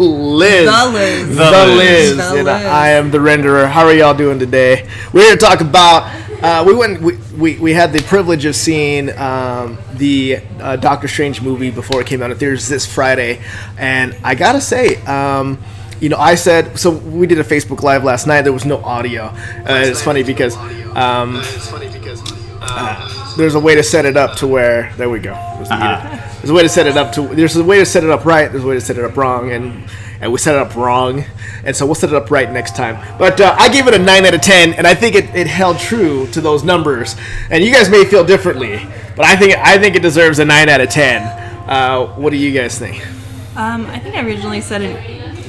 Liz. The Liz. And I am the renderer. How are y'all doing today? We're here to talk about. We had the privilege of seeing the Doctor Strange movie before it came out in theaters this Friday, and I gotta say, I said so. We did a Facebook Live last night. There was no audio. It's funny because there's a way to set it up to where there we go. There's a way to set it up to. There's a way to set it up right. There's a way to set it up wrong, and we set it up wrong, and so we'll set it up right next time. But I gave it a 9 out of 10, and I think it held true to those numbers. And you guys may feel differently, but I think it deserves a 9 out of 10. What do you guys think? I think I originally said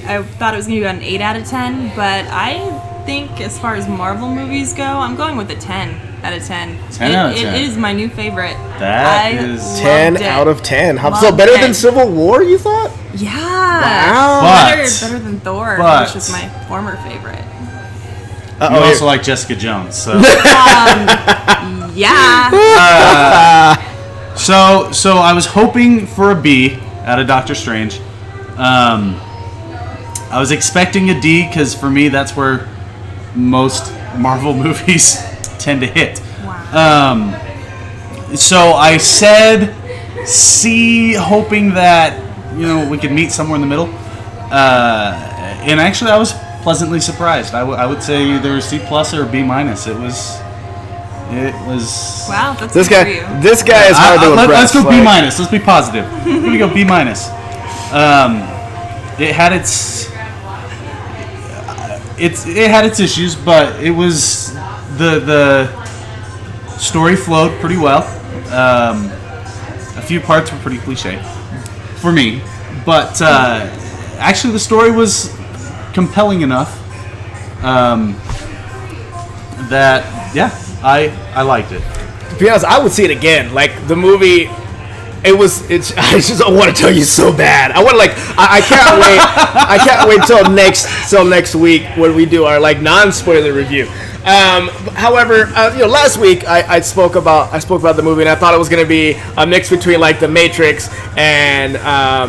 I thought it was going to be about an 8 out of 10, but I think as far as Marvel movies go, I'm going with a 10 out of 10. 10 out of 10. It is my new favorite. That is 10 out of 10. So better than Civil War, you thought? Yeah. Wow. Better than Thor, which is my former favorite. You also like Jessica Jones, so. Yeah. So I was hoping for a B out of Doctor Strange. I was expecting a D because for me that's where most Marvel movies tend to hit. Wow. So I said C, hoping that we could meet somewhere in the middle. And actually, I was pleasantly surprised. I would say either a C plus or a B minus. It was. Wow, that's this good guy. for you. This guy is hard to impress. Let's go B minus. Let's be positive. We're gonna go B minus. It had its issues, but it was the story flowed pretty well. A few parts were pretty cliche for me, but actually the story was compelling enough that I liked it. To be honest, I would see it again. Like the movie, I just want to tell you so bad. I can't wait. I can't wait till next week when we do our non-spoiler review. However, last week I spoke about the movie, and I thought it was going to be a mix between The Matrix and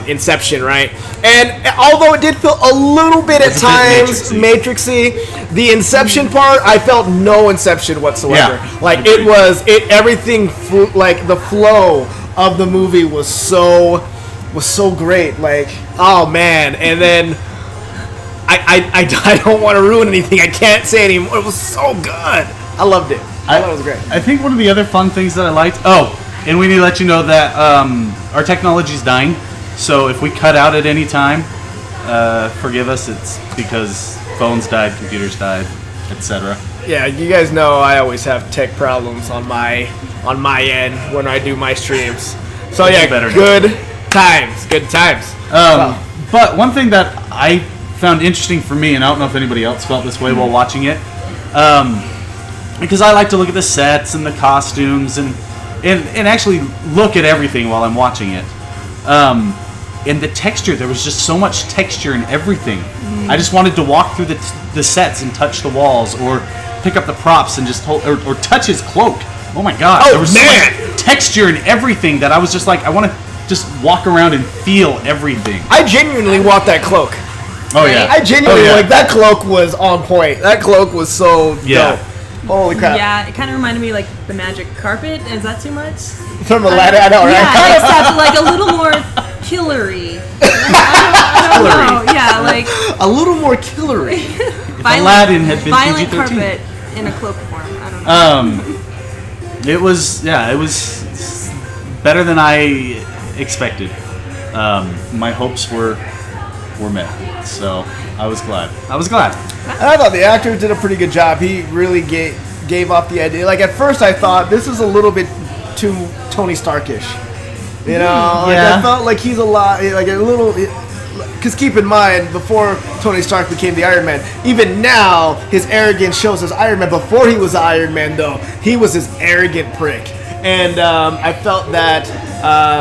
Inception, right? And although it did feel a little bit at times Matrixy, the Inception part I felt no Inception whatsoever. Yeah, everything the flow of the movie was so great. Oh man, and then. I don't want to ruin anything. I can't say anymore. It was so good. I loved it. I thought it was great. I think one of the other fun things that I liked. And we need to let you know that our technology is dying. So if we cut out at any time, forgive us. It's because phones died, computers died, etc. Yeah, you guys know I always have tech problems on my end when I do my streams. So good times. But one thing that I found interesting for me, and I don't know if anybody else felt this way while watching it, because I like to look at the sets and the costumes and actually look at everything while I'm watching it. And the texture, there was just so much texture in everything. I just wanted to walk through the sets and touch the walls, or pick up the props and just or touch his cloak. Oh my god! There was so much texture in everything that I was just I want to just walk around and feel everything. I genuinely want that cloak. Oh yeah! I genuinely that cloak was on point. That cloak was so dope. Holy crap! Yeah, it kind of reminded me the magic carpet. Is that too much? From Aladdin, I know, right? Yeah, kind of sounds a little more killery. I don't know. Yeah, a little more killery. If Aladdin had been violent PG-13. carpet in a cloak form. I don't know. It was better than I expected. My hopes were met, so I was glad. And I thought the actor did a pretty good job. He really gave off the idea. At first I thought this is a little bit too Tony Starkish. I felt like he's a lot, a little. Because keep in mind, before Tony Stark became the Iron Man, even now his arrogance shows as Iron Man. Before he was Iron Man, though, he was this arrogant prick. And I felt that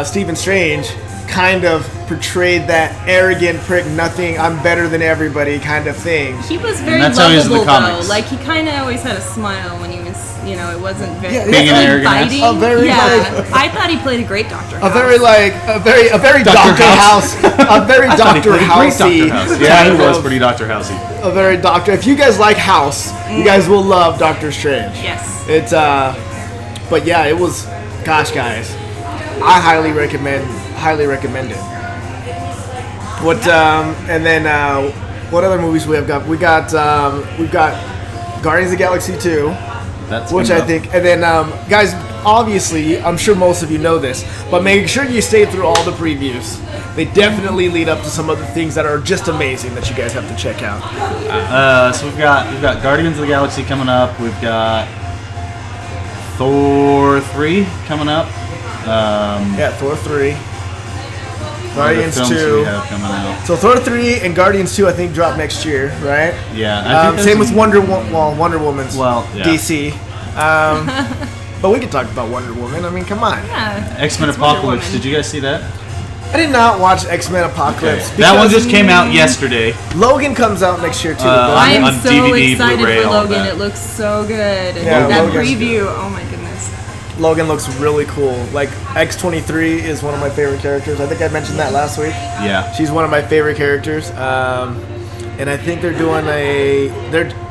Stephen Strange kind of portrayed that arrogant prick, nothing, I'm better than everybody kind of thing. He was very that's how he is in the lovable, though. comics. Like, he kind of always had a smile when he was, you know, it wasn't very Being an arrogant ass. biting. A very, yeah, I thought he played a great Doctor A House. very Doctor House, a very Doctor Housey. Yeah, he was pretty Dr. Housey. A very Doctor. If you guys like House, you guys will love Doctor Strange. Yes. It's but yeah, it was. Gosh, guys, I highly recommend it. What and then what other movies we have got? We've got Guardians of the Galaxy 2, That's which coming I up. think, and then guys, obviously, I'm sure most of you know this, but make sure you stay through all the previews. They definitely lead up to some other things that are just amazing that you guys have to check out. So we've got Guardians of the Galaxy coming up. We've got Thor 3 coming up. Yeah, Thor 3. What other Guardians films do 2. we have coming out? So Thor 3 and Guardians 2, I think, drop next year, right? Yeah. I think Same there's with Wonder Woman's Well, yeah. DC. But we could talk about Wonder Woman. I mean, come on. Yeah. X-Men It's Wonder Apocalypse. Woman. Did you guys see that? I did not watch X-Men Apocalypse. That one because just came out yesterday. Logan comes out next year, too. I am on so DVD, excited Blu-ray, for all Logan. that. It looks so good. Yeah, that Logan's preview, oh my goodness. Logan looks really cool. Like, X-23 is one of my favorite characters. I think I mentioned that last week. Yeah. She's one of my favorite characters. And I think they're doing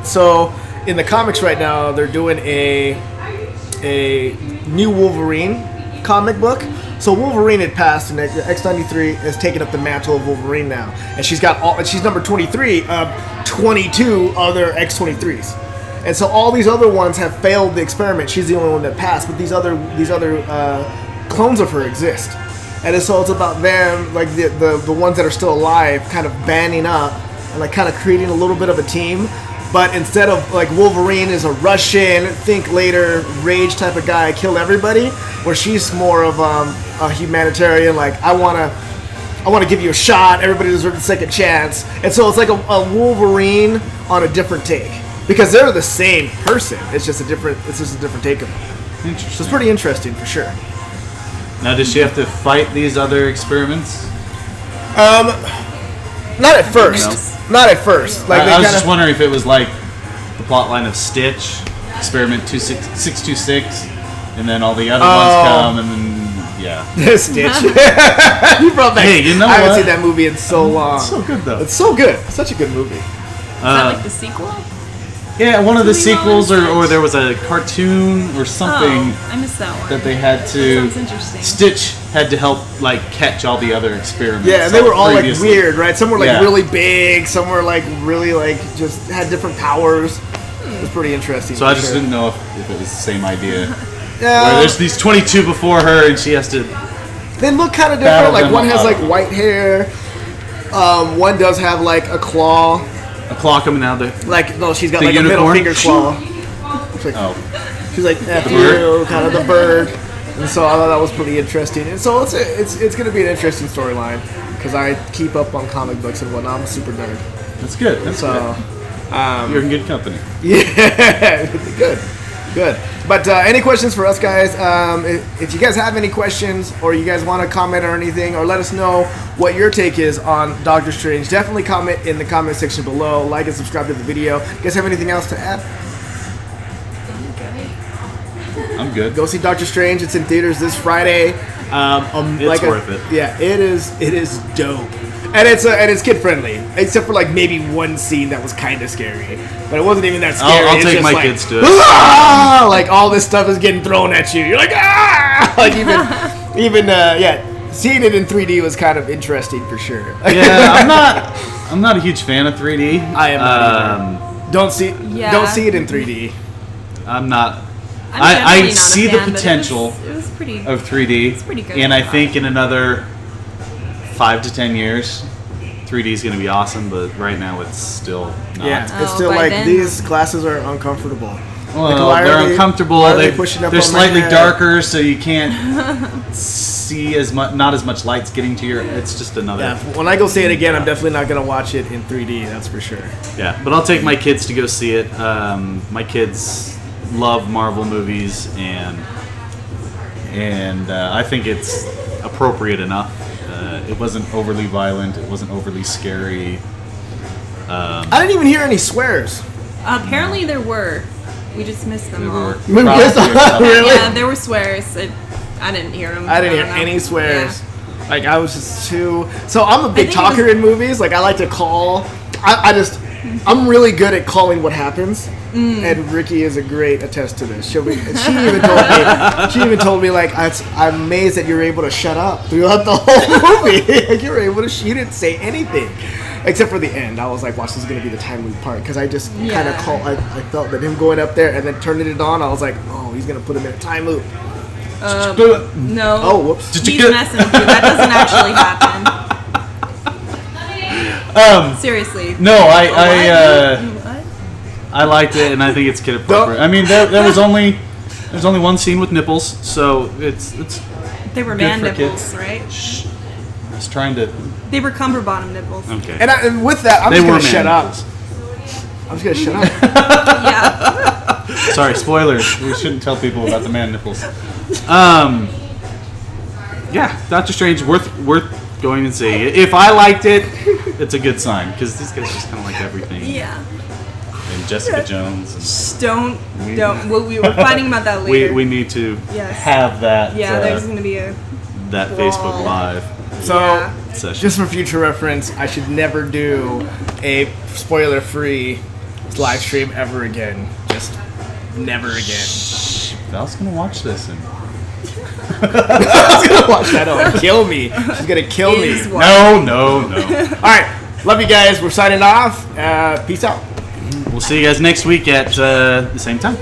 so in the comics right now, they're doing a new Wolverine comic book. So Wolverine had passed, and X-93 has taken up the mantle of Wolverine now, and she's number 23 of 22 other X-23s, and so all these other ones have failed the experiment. She's the only one that passed, but these other clones of her exist, and so it's about them, like the ones that are still alive, kind of banding up and like kind of creating a little bit of a team. But instead of like Wolverine is a Russian, think later, rage type of guy, kill everybody, where she's more of a humanitarian, like I wanna give you a shot, everybody deserves a second chance. And so it's like a Wolverine on a different take. Because they're the same person. It's just a different take of them. So Interesting. it's pretty interesting for sure. Now, does she have to fight these other experiments? Not at first. else? Not at first. Like I was kinda, just wondering if it was like the plot line of Stitch, Experiment 626, and then all the other ones come, and then, yeah. Stitch. You brought back. Hey, you know I haven't what? seen that movie in so long. It's so good, though. It's so good. It's such a good movie. Is that like the sequel? Yeah, one of the Something sequels, wrong with or Stitch? there was a cartoon or something Oh, I missed that one. that they had to. That sounds interesting. Stitch had to help, like, catch all the other experiments. Yeah, and they were all like previously. weird, right? Some were like Yeah. really big. Some were like really like just had different powers. It was pretty interesting. So I for just sure. didn't know if it was the same idea. Yeah, Where there's these 22 before her, and she has to. they look kind of Battle different. Like them one has out. like white hair. One does have like a claw. A claw coming out there. Like no, she's got The like a middle unicorn? finger claw. It's like, Oh. she's like F bird? you, kind of the bird. And so I thought that was pretty interesting. And so it's going to be an interesting storyline because I keep up on comic books and whatnot. I'm a super nerd. That's good. That's So good. You're in good company. yeah, good. But any questions for us guys? If you guys have any questions or you guys want to comment or anything or let us know what your take is on Doctor Strange, definitely comment in the comment section below. Like and subscribe to the video. You guys have anything else to add? I'm good. Go see Doctor Strange. It's in theaters this Friday. It's worth it. Yeah, it is. It is dope, and it's kid friendly, except for like maybe one scene that was kind of scary, but it wasn't even that scary. I'll It's take just my like, kids to it. "Ah!" Like all this stuff is getting thrown at you. You're like ah! Like even seeing it in 3D was kind of interesting for sure. Yeah, I'm not a huge fan of 3D. I am not either. Don't see it in 3D. I'm not. I'm I generally not a see fan, the but potential It was pretty. of 3D. It's pretty good And so I far. think in another 5 to 10 years, 3D is going to be awesome. But right now, it's still not. Yeah, it's Oh, still by like then- these glasses are uncomfortable. Well, why are they're they- uncomfortable. why are they pushing up They're on my slightly head? darker, so you can't see as much. Not as much light's getting to your. It's just another. Yeah, when I go see it again, I'm definitely not gonna watch it in 3D. That's for sure. Yeah, but I'll take my kids to go see it. My kids love Marvel movies, and I think it's appropriate enough. It wasn't overly violent. It wasn't overly scary. I didn't even hear any swears. Apparently there were. We just missed them all. We missed them? Really? Yeah, there were swears. I didn't hear them. I didn't hear don't know. any swears. Yeah. Like, I was just too... So I'm a big think it talker was- in movies. Like, I like to call... I'm really good at calling what happens. And Ricky is a great attest to this. She even told me, like, I'm amazed that you're able to shut up throughout the whole movie. Like, you're able to... You didn't say anything. Except for the end. I was like, watch, this is going to be the time loop part. Because I just kind of Yeah. I felt that him going up there and then turning it on, I was like, oh, he's going to put him in a time loop. No. Oh, whoops. Did you He's get- messing with you. That doesn't actually happen. Seriously. No, What? I liked it, and I think it's kid appropriate. I mean, there was only one scene with nipples, so it's They were Good man for nipples, kids. right? I was trying to. They were cumber bottom nipples. Okay. And with that, I'm They just were going to shut man up. nipples. I'm just going to shut up. Yeah. Sorry, spoilers. We shouldn't tell people about the man nipples. Yeah, Doctor Strange, worth going and seeing. If I liked it, it's a good sign because these guys just kind of like everything. Yeah. And Jessica Jones. Just don't. Well, we were fighting about that And later. we need to Yes. have that. Yeah, there's gonna be a. that wall. Facebook Live So, Yeah. session. just for future reference, I should never do a spoiler-free live stream ever again. Just never again. Val's gonna watch this and. She's gonna watch that and kill me. She's gonna kill me. Is what- No. All right, love you guys. We're signing off. Peace out. We'll see you guys next week at the same time.